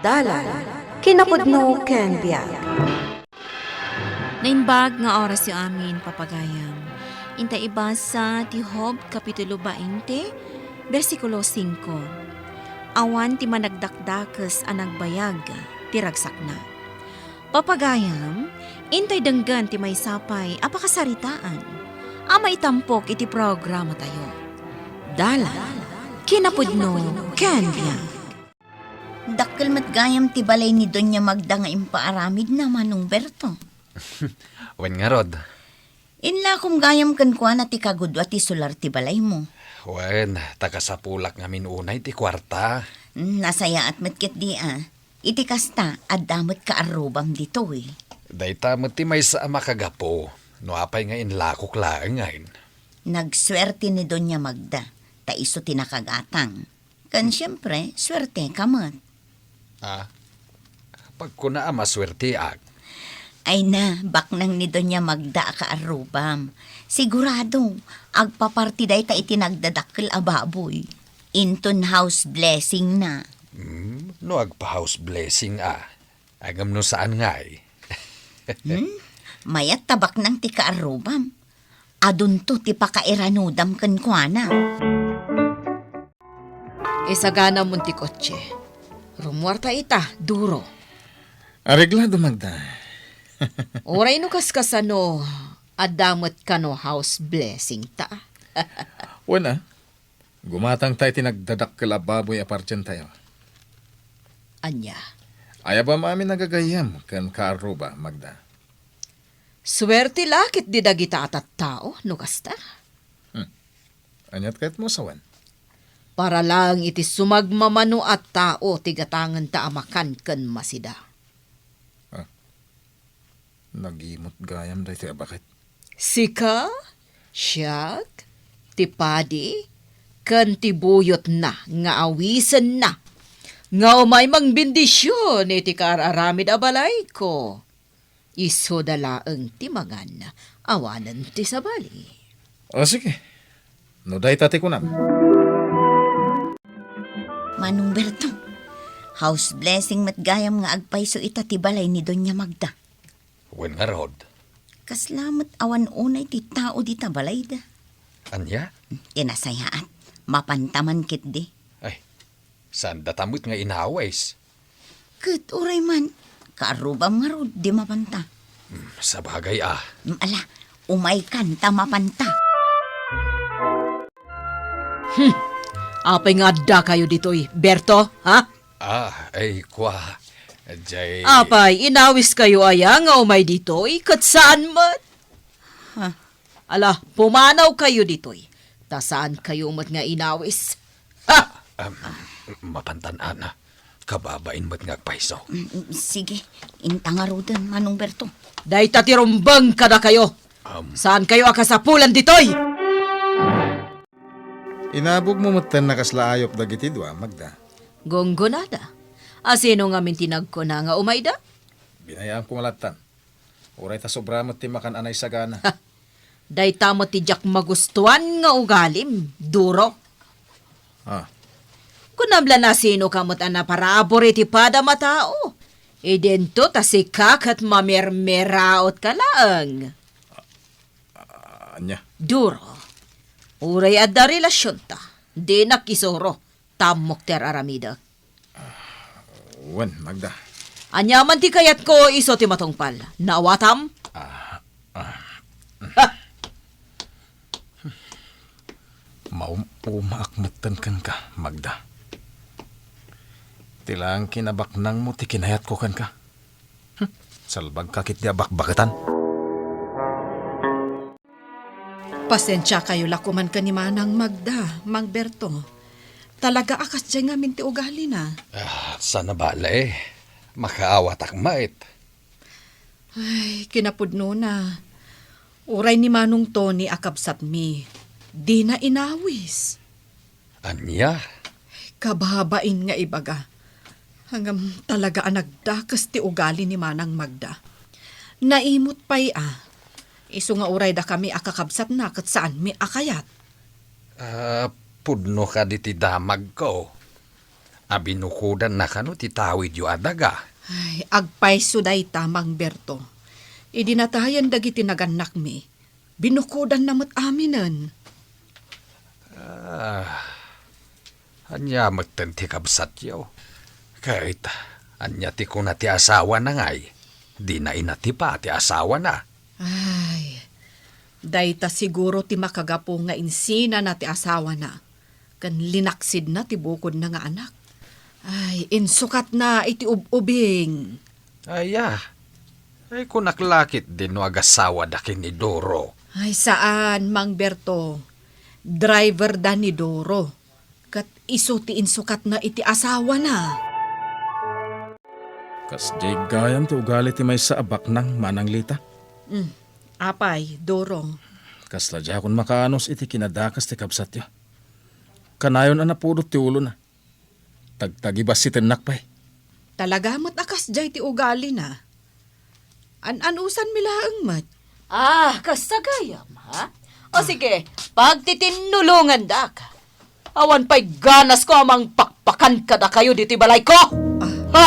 Dalan, kinapudno ken biag. Nainbag nga oras yu amin, papagayam. Inta ibasa ti Job, Kapitulo 20, versikulo 5. Awan ti managdakdakes a nagbayag, ti ragsak na. Papagayam, intay denggan ti may sapay, apakasaritaan. Ama itampok iti programa tayo. Dalan, kinapudno, ken biag. Dakkel matgayam ti balay ni Doña Magda nga impaaramid na Manong Berto. Wen nga rod. Inla kum gayam kan kuan ti kagudwa ti solar ti balay mo. Wen, tagasapulak nga minunay ti kwarta. Nasaya at matkit di Iti kasta at damot ka arubam dito eh. Dayta mo ti may sa makagapo. No apay nga inlakok laeng ngayon. Nagswerte ni Doña Magda, ta iso tinakagatang. Kan siyempre, swerte ka mat. Pag ko na maswerte ag. Ay na, baknang ni Doña Magda ka arubam. Sigurado, agpapartiday ta itinagdadakkel a baboy. Inton house blessing na. No agpa-house blessing Agam no saan nga eh. Mayat tabak ng ti kaarubam. Adun to ti pakairanudam kan kuana. Isagana mo ti kotse. Rumuarta ita, duro. Areglado, Magda. Oray no kaskasano, adamot ka no house blessing ta. Wala. Gumatang tayo tinagdadak baboy apartyan tayo. Anya, Aya ba mami nagagayam kan kaaruba, Magda? swerte lakit di dagita atat tao, no kasta. Anyat kahit mo sawan. Para lang iti sumagmamano at tao tigatangan ta amakan ken masida. Nagimot gayam dahi tayo bakit? Sika, siyak, tipadi, ken tibuyot na nga awisen na. Nga umay mangbindisyon iti kararamid abalay ko. Iso dalaeng timangan awanan ti sabali. O sige. No dahi tati ko nam. Manong Berto, house blessing matgayam nga agpaiso ita ti balay ni Doña Magda. Wen nga rod. Kaslamat awan unay ti tao di tabalay da. Anya? Tinasayaan, mapantaman kit di. Ay, saan datamot nga inaways? Kat uray man, kaarubam nga rod di mapanta. Sa bagay Ala, umay kanta mapanta. Apay nga da kayo ditoy, Berto, ha? Ay kwa. Jay. Apay, inawis kayo aya nga umay ditoy, kat saan mat? Ala, pumanaw kayo ditoy. Ta saan kayo mat nga inawis? Ha? Mapantanan kababain mo't nga paiso. Sige, intangarudan, Manong Berto. Day tatirumbang kada kayo. Saan kayo akasapulan ditoy? Inabog mo matan nakaslaayop dagiti dua, Magda. Gonggonada. Asino nga mintinag ko na nga umayda? Binayaan ko malatan. Uray ta sobra mo ti makan anay sagana. Day tamo ti jak magustuhan nga ugalim, duro. Kunamla na sino kamot ana para aboriti pada matao. E dento tasikak at mamermeraot ka lang. Anya. Duro. Uray adda relasyon ta. Di nakisoro. Tamok ter aramida. Wan, Magda. Anyaman ti kayat ko iso ti matungpal. Naawatam? Umaakmatan kan ka, Magda. Tilang kinabaknang mo ti kinayat ko kan ka. Salbag kakit di abakbakatan. Pasensya kayo lakuman ka ni Manang Magda, Mang Berto. Talaga akas dyan nga minti ugali na. Sana bala makaawat akmait. Ay, kinapudno na. Uray ni Manong Tony akabsat mi. Di na inawis. Anya? Kababain nga ibaga. Hanggang talaga nagdakas ti ugali ni Manang Magda. Naimot pa'y Isu nga uray da kami akakabsat na kat saan mi akayat. Pudno ka di ti damag ko. Abinukudan na kano titawid yu adaga. Ay, agpay suday tamang Berto. Idinatayan dagiti naganak mi. Binukudan namot aminan. Anya magtan ti kabsat yaw. Kahit anya ti ko na ti asawa na ngay. Di na inati pa ti asawa na. Ay, dayta siguro ti makagapo nga insina na ti asawa na. Kan linaksid na ti bukod na nga anak. Ay, insukat na iti ubing. Ay kung naklakit din no agasawa da ni Doro. Ay, saan, Mang Berto? Driver da ni Doro. Kat iso ti insukat na iti asawa na. Kas jay gayam ti ugali ti may sa abak ng manang lita. Apay, Doro. Kas ladya kun makaanos iti kinadakas ti kabsat ya. Kanayon ang napudot ti ulo na. Tagtagibas si tenak pa'y. Talaga mo't akas jay ti ugali na. Anusan milaang mat. Kasagayam, ha? O sige, pagtitinulungan da ka. Awan pa'y ganas ko amang pakpakan ka da kayo diti balay ko. Ha?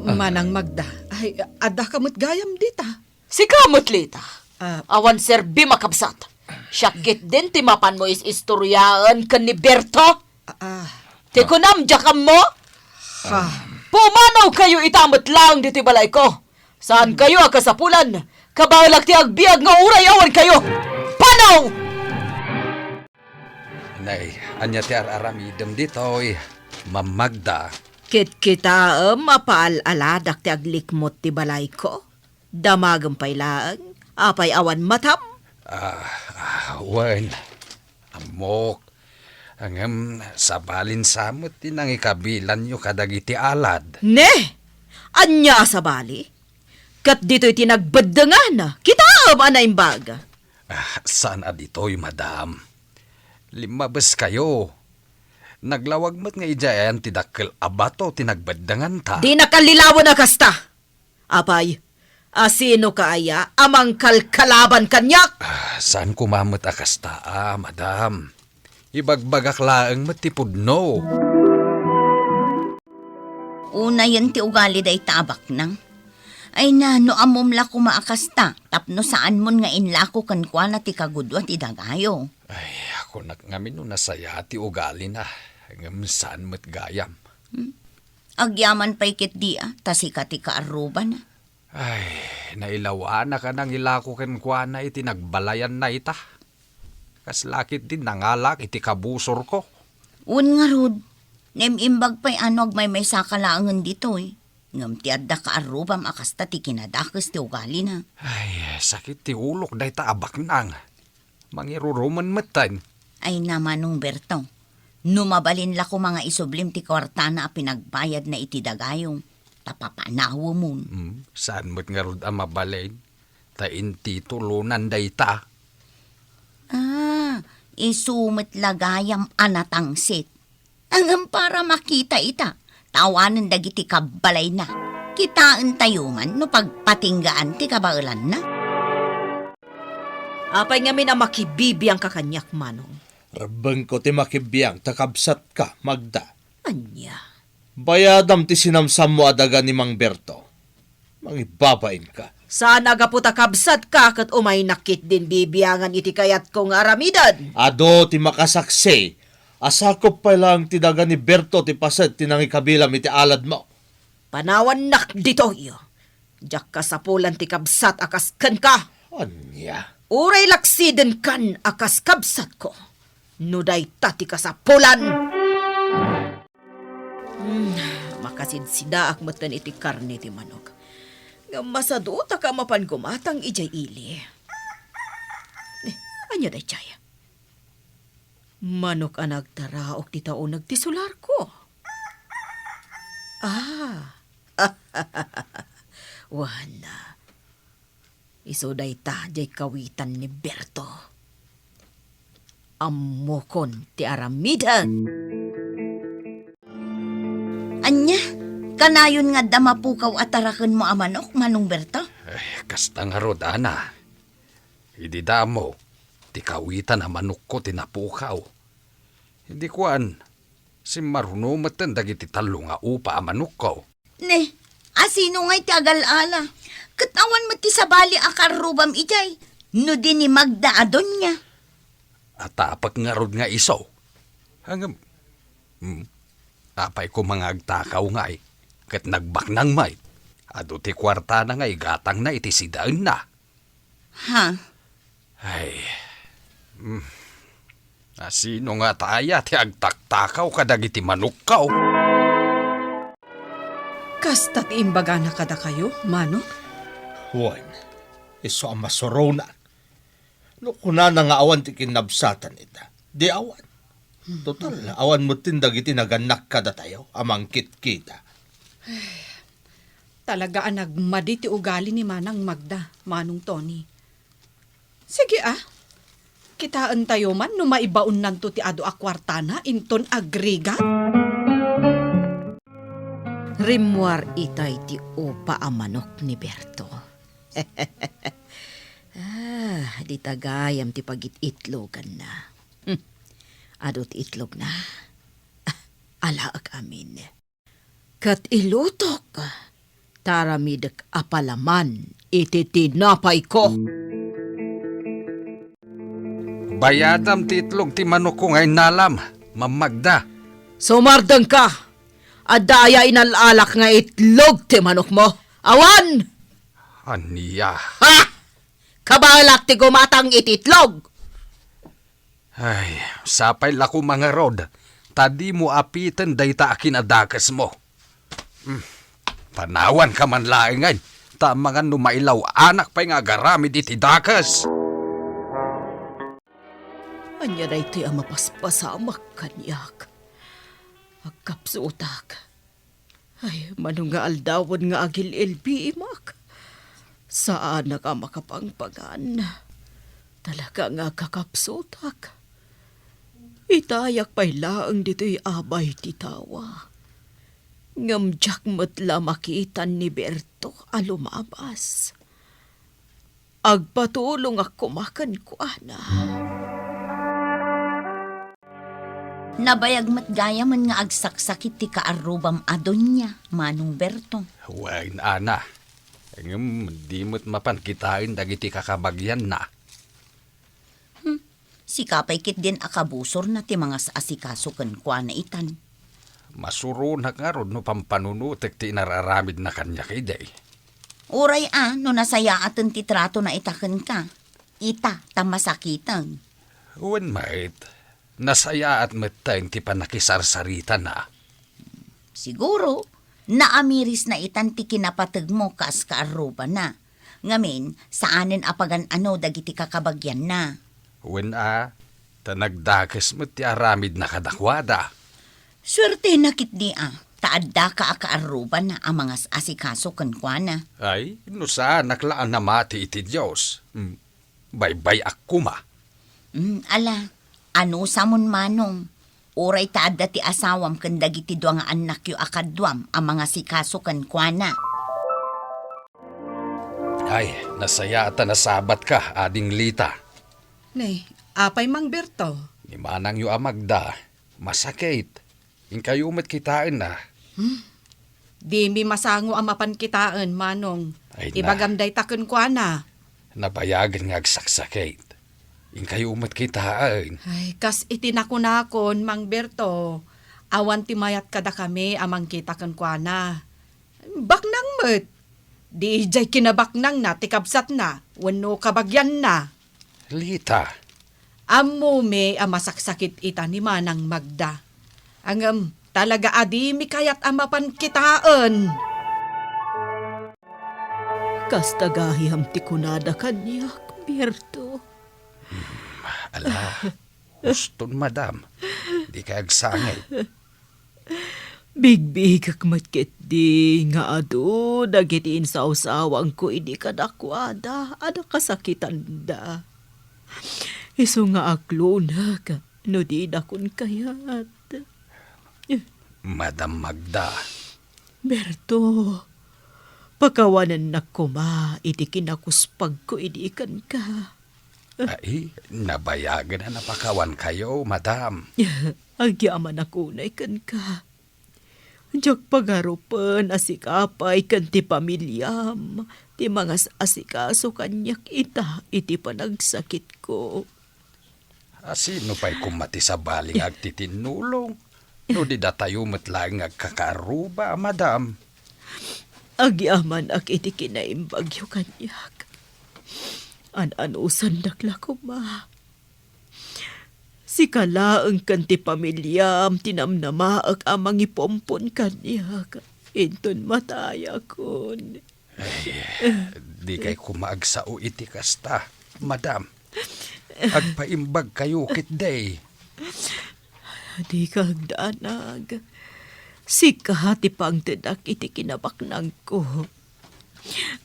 Manang Magda. Ay, ada kamot gayam dita. Si kamot lita. Ah. Awan serbi makabsat. Syakit din ti mapan mo istoryaan ka ni Berto. Ti kunam jakam mo. Pumanaw kayo itamot lang diti balay ko. Saan kayo akasapulan? Kabalag ti agbiag nga uray awan kayo. Panaw! Nay, anya ti araramidem ditoy. Mamagda. Kit kita mapaalaladak ti aglikmot ti balay ko. Damagam pailaan. Apay awan matam. Wen. Amok. Angam sabalin samot tinang ikabilan yu kadagiti alad. Ne! Anya sa bali? Kat dito'y tinagbadangan. Kita ana imbaga. Saan aditoy, madam? Limabas kayo. Naglawag mo't nga ijayan ti dakkel abato tinagbadangan ta. Di nakalilawan na kasta. Apay, asino kaaya amang kalkalaban kanyak? Saan kumamot akasta, madam? Ibagbagak laeng matipudno. Una yan ti ugali day tabak nang. Ay na, no amumla ko maakasta. Tapno saan mon nga inlako kan kwa na ti kagudwa ti dagayo. Ay, ako ngamin no nasaya ti ugali na. Ngam saan mo't gayam. Agyaman pa'y kit di tasika ti kaaruban na. Ay, nailawa na ka nang ilako ken kwa na iti nagbalayan na ita. Kaslakit din nangalak iti kabusor ko. Un nga rod, nemimbag pa'y anog may sakalaangan dito eh. Ngam ti adda kaarubam akasta ti kinadakas ti ugali na. Ay, sakit ti ulok day ta abak nang. Mangiruruman matan. Ay namanong Berto, numabalin la ko mga isublim ti kwarta na pinagbayad na iti dagayong. Tapapanawo mo. Saan mo't nga rod ang mabalin? Ta inti tulunan day ta. Isumit lagayam anatangsit. Angam para makita ita. Tawanan dagiti kabalay na. Kitaan tayo man no pagpatinggaan ti kabailan na. Apay nga min makibibiyang kakanyak manong. Rabang ko ti makibiyang takabsat ka, Magda. Anya? Bayadam ti sinamsam mo adaga ni Mang Berto. Mangibabain ka. Sana gaputa kabsat ka kat umay nakit din bibiyangan iti kayat kong aramidan. Ado ti makasaksi. Asakop pa lang ti daga ni Berto ti paset tinangi kabilam iti alad mo. Panawan nak dito iyo. Diyak ka sa pulan ti kabsat akas kan ka. Anya? Uray laksiden kan akas kabsat ko. Nuday tati ka sa pulan. Makasidsidaak matan iti karne ti manok. Nga masaduta ka mapan gumatang ijay ili. Anya day chaya? Manok ang nagtaraok ti tao nagtisular ko. Wana. Iso day ta jay kawitan ni Berto. Amokon ti aramidan. Anya, kanayon nga damapukaw at tarakan mo amanok, Manong Berto? Ay, kasta nga rod, ana. Idi damo, ti kawitan ang manok ko tinapukaw. Hindi kuan, Si marunumat dagiti talo nga upa manok ko. Ne, asino nga'y ti agal-ala. Katawan mo ti sabali akarubam ijay. No din ni Magda adon niya. At apak nga rod nga iso. Hanggang, apay ko mga agtakaw nga kat nagbak ng may. Ado ti kwarta na nga gatang na iti sidaan na. Ha? Ay, asino nga taya ti agtaktakaw kadagiti manok kaw. Kasta't imbaga na kada kayo, Manong? Huwan, iso ang masorow na. No kuna na nga awan ti kinabsatan ita. Di awan. Total, awan mo tindag iti naganak kada tayo, amang kit-kita. Talaga ang nagmadi ti ugali ni Manang Magda, Manong Tony. Sige kitaan tayo man no maibaon nanto ti ado a kwartana inton agrigat. Rimwar itay ti upa a manok ni Berto. Di tagayam ti pagit-itlogan na. Adot itlog na. Alaag amin. Kat ilutok. Taramidek apalaman. Iti tinapay ko. Bayadam ti itlog ti manok ko ngay nalam, mamagda. Sumardang ka. Adaya inalalak nga itlog ti manok mo. Awan! Aniya. Ha! Kabalak ti gumatang ititlog. Ay, sapay lako mga rod. Tadi mo apitan dayta akin adakas mo. Panawan ka man laingan. Tamangan numailaw anak pa'y nga garamid iti dakas. Anya na ito'y ang mapaspasamak kanyak. Agkapsutak. Ay, manong nga aldawan nga agil ilbiimak. Saan na ka makapangpagan? Talaga nga kakapsutak. Itayak pa'y laang dito'y abay titawa. Ngamjak matla makitan ni Berto alumabas. Agpatulong ako makan ko, ana. Nabayag matgaya man nga agsaksakit ti kaarubam adon niya, Manong Berto. Huwag na, ana. Di mo't mapankitain dagiti kakabagyan na. Si kapay kit din akabusor na ti mga asikaso ken kwa na itan. Masuro na nga ron no pampanunutek ti nararamid na kanya kay day. Uray no nasaya atin ti trato na itaken ka. Ita, tamasakitan. Huwag mait. Nasaya at matang ti panakisarsarita na. Siguro, naamiris na itan ti kinapatag mo kas kaaruba na. Ngamin, saanen apagan dagiti kakabagyan na. Huwag tanagdakas mo ti aramid na kadakwada. Swerte nakit di taadda ka akaaruba na ang mga asikaso kankwana. Ay, no saan naklaan na mati iti Diyos. Baybay akuma. Ala, ano samon Manong? Uray taadda ti asawam ken dagiti duang nga anak yu akadwam ang mga sikaso kankwana. Ay, nasaya at nasabat ka, ading Lita. Nay, apay Mang Berto. Ni manang yu amagda, masakit. Inkayo umat kitain na. Di mi masango ang mapankitaan, Manong. Ay, na. Ibagamday takon kwa na. Nabayagan nga agsaksakit. Inkayo umat kitain. Ay, kas itinakon-nakon, Mang Berto. Awan ti mayat kada kami amang kitakan kwa na. Baknang met. Di ijay kinabaknang na, tikabsat na. Wano kabagyan na. Lita, Amo me amasaksakit ita ni Manang Magda. Ang talaga adi mi kayat amapan kitaan. Kastagahiyam ti kunada kanyak, Berto. ala, uston madam. Di ka agsangay. Bigbigak matkit di nga ado, dagitiin sa usawang ko ini kadakwada, ada kasakitan da. Iso nga aklunag, no di dakon kayat. Madam Magda, Berto, pakawanan na kuma, iti kinakuspag ko idikan ka. ay, nabayagan na napakawan kayo, madam. Agyaman ako na ikan ka. Diyak pagarupan asikapay kan ti pamilyam. Ti mga asikaso kanyak iti panagsakit ko. Sino pa'y kumati sa baling agtitinulong? No di datayo matlang agkakaruba, madam. Agyaman ak iti kinaimbagyo kanyak. An-anusan dakla ko ma. Si kalaang kanti pamilyam tinamnamaak amang ipompon kanyak. Inton mataya kon. Di kay kumaagsao iti kasta, madam. Agpaimbag kayo kit day. Di kagdanag. Si kahati pang tedak iti kinabaknag ko.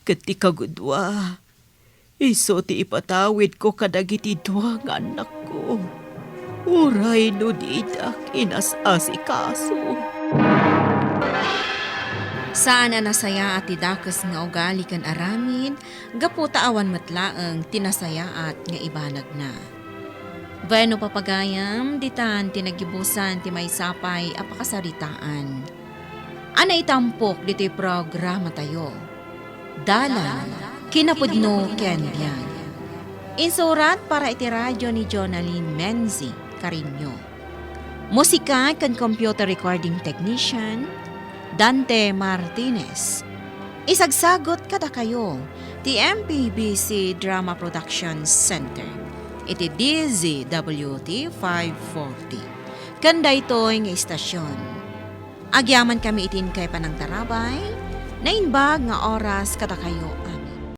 Kati kagudwa. Iso ti ipatawid ko kadagiti duwang anak ko. Uray no didak inasasikaso. Saan na nasaya at tidakas nga ugali kan aramid, gaputa awan matlaang tinasaya at nga ibanag na. Bueno papagayam, ditan tinagibusan ti may sapay apakasaritaan. Ana itampok dito programa tayo. Dalan, kinapudno ken biyan. Insurat para iti radyo ni Jonalyn Menzi, Carino. Musika kan computer recording technician, Dante Martinez. Isagsagot kada kayo, ti MPBC Drama Production Center. Iti DZWT 540. Kanda ito'y nga istasyon. Agyaman kami itin kay panang tarabay, nainbag nga oras kada kayo